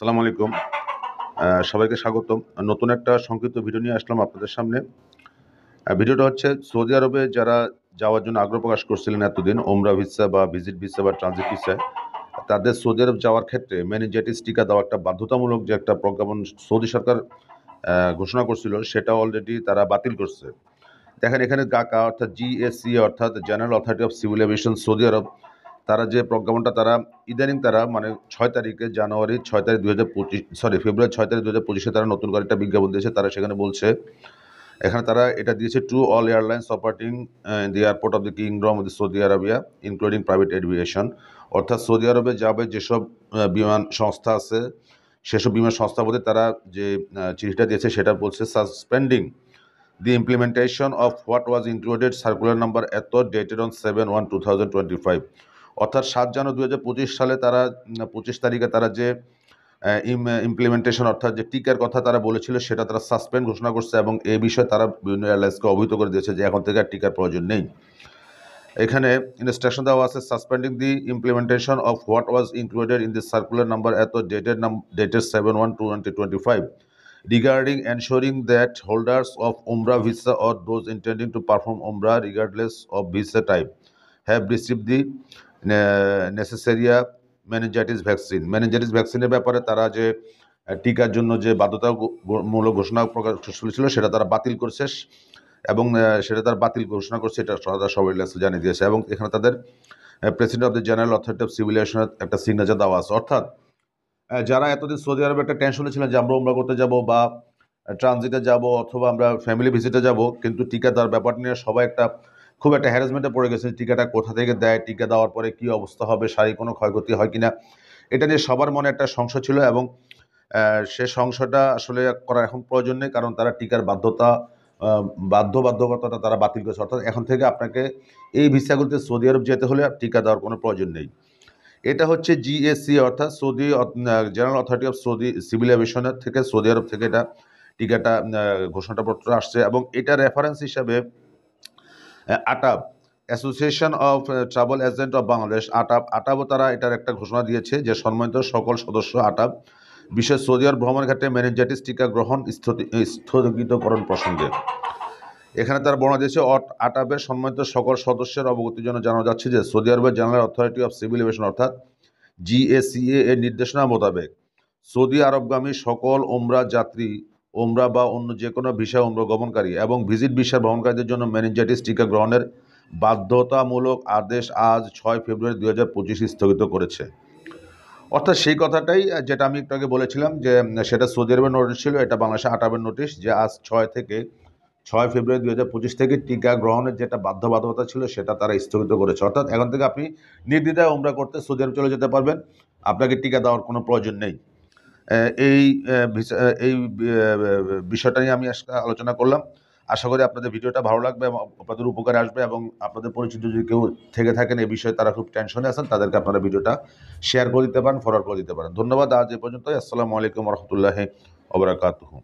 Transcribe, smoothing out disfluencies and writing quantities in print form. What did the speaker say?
আসসালামু আলাইকুম। সবাইকে স্বাগতম। নতুন একটা সংক্ষিপ্ত ভিডিও নিয়ে আসলাম আপনাদের সামনে। ভিডিওটা হচ্ছে সৌদি আরবে যারা যাওয়ার জন্য আগ্রহ প্রকাশ করছিলেন এতদিন ওমরা ভিসা বা ভিজিট ভিসা বা ট্রানজিট ভিসায়, তাদের সৌদি আরব যাওয়ার ক্ষেত্রে মেনিনজাইটিস টিকা দেওয়া একটা বাধ্যতামূলক যে একটা প্রজ্ঞাপন সৌদি সরকার ঘোষণা করছিল, সেটা অলরেডি তারা বাতিল করছে। দেখেন এখানে গাকা অর্থাৎ জিএসসি অর্থাৎ general authority of civil aviation Saudi Arab, তারা যে প্রজ্ঞাপনটা তারা ইদানিং তারা মানে 6 তারিখে জানুয়ারি 6 তারিখ 2025 সরি ফেব্রুয়ারি 6 তারিখ 2025 তারা নতুন করে একটা বিজ্ঞাপন দিয়েছে। তারা সেখানে বলছে, এখানে তারা এটা দিয়েছে to all airlines operating in the airport of the kingdom of the Saudi Arabia including private aviation, অর্থাৎ সৌদি আরবে যাবে যেসব বিমান সংস্থা আছে সেসব বিমান সংস্থার মধ্যে তারা যে চিঠিটা দিয়েছে সেটা বলছে suspending the implementation of what was included circular number এত dated on 7/1/2025, অর্থাৎ 7 জানুয়ারি 2025 সালে তারা 25 তারিখে তারা যে ইমপ্লিমেন্টেশন অর্থাৎ যে টিকার কথা তারা বলেছিল সেটা তারা সাসপেন্ড ঘোষণা করছে এবং এই বিষয়ে তারা বিভিন্ন এয়ারলাইন্সকে অবহিত করে দিয়েছে যে এখন থেকে আর টিকার প্রয়োজন নেই। এখানে ইনস্ট্রাকশন দেওয়া আছে suspending the implementation of what was included in this circular number এত dated 7/1/2025 regarding ensuring that holders of Umrah visa or those intending to perform Umrah regardless of visa type have received the necessary meningitis vaccine. meningitis ভ্যাকসিনের ব্যাপারে তারা যে টিকার জন্য যে বাধ্যতামূলক ঘোষণা প্রকাশ করেছিল সেটা তারা বাতিল করছে এবং সেটা তারা বাতিল ঘোষণা করছে, এটা সবাই জানিয়ে দিয়েছে। এবং এখানে তাদের president of the general authority of civil এভিয়েশনের একটা সিগনেচার দেওয়া আছে। অর্থাৎ যারা এতদিন সৌদি আরবে একটা টেনশনে ছিলেন যে আমরা উমরা করতে যাব বা ট্রানজিটে যাব অথবা আমরা ফ্যামিলি ভিজিটে যাব, কিন্তু টিকা দেওয়ার ব্যাপার নিয়ে সবাই খুব একটা হ্যারাসমেন্টে পড়ে গেছে। টিকাটা কোথা থেকে দেয়, টিকা দেওয়ার পরে কী অবস্থা হবে, শারীরিক কোনো ক্ষয়ক্ষতি হয় কিনা, এটা নিয়ে সবার মনে একটা সংশয় ছিল এবং সে সংশয়টা আসলে করার এখন প্রয়োজন নেই, কারণ তারা টিকার বাধ্যবাধকতাটা তারা বাতিল করেছে। অর্থাৎ এখন থেকে আপনাকে এই ভিসাগুলোতে সৌদি আরব যেতে হলে টিকা দেওয়ার কোনো প্রয়োজন নেই। এটা হচ্ছে জিএসসি অর্থাৎ Saudi general authority of Saudi civil এভিয়েশনের থেকে সৌদি আরব থেকে এটা টিকাটা ঘোষণাপত্র আসছে এবং এটা রেফারেন্স হিসাবে ATAB association of travel agent of Bangladesh আটাবও তারা এটার একটা ঘোষণা দিয়েছে যে সম্মানিত সকল সদস্য আটাব বিশেষ সৌদি আরব ভ্রমণের ক্ষেত্রে মেনিনজাইটিস টিকা গ্রহণ স্থগিতকরণ প্রসঙ্গে এখানে তার বর্ণনা দিয়েছে আটাবের সম্মানিত সকল সদস্যের অবগতির জন্য জানানো যাচ্ছে যে সৌদি আরবের general authority of civil aviation অর্থাৎ জিএসিএ এর নির্দেশনা মোতাবেক সৌদি আরবগামী সকল ওমরা যাত্রী, ওমরা বা অন্য যে কোনো ভিসা ওমরা গমনকারী এবং ভিজিট ভিসা ভ্রমণকারীদের জন্য মেনিনজাইটিস টিকা গ্রহণের বাধ্যতামূলক আদেশ আজ 6 ফেব্রুয়ারি 2025 স্থগিত করেছে। অর্থাৎ সেই কথাটাই যেটা আমি একটু আগে বলেছিলাম যে সেটা সৌদি আরবের নোটিশ ছিল, এটা বাংলাদেশে আটাবের নোটিশ যে আজ 6 ফেব্রুয়ারি 2025 থেকে টিকা গ্রহণের যেটা বাধ্যবাধকতা ছিল সেটা তারা স্থগিত করেছে। অর্থাৎ এখন থেকে আপনি নির্দ্বিধায় ওমরা করতে সৌদি আরব চলে যেতে পারবেন, আপনাকে টিকা দেওয়ার কোনো প্রয়োজন নেই। এই বিষয়টা নিয়ে আমি আলোচনা করলাম। আশা করি আপনাদের ভিডিওটা ভালো লাগবে এবং আপনাদের উপকারে আসবে এবং আপনাদের পরিচিত যদি কেউ থেকে থাকেন এই বিষয়ে তারা খুব টেনশনে আছেন, তাদেরকে আপনারা ভিডিওটা শেয়ার করে দিতে পারেন, ফরওয়ার্ড করে দিতে পারেন। ধন্যবাদ। আজ এ পর্যন্তই। আসসালামু আলাইকুম রহমতুল্লাহি ওয়া বারাকাতুহু।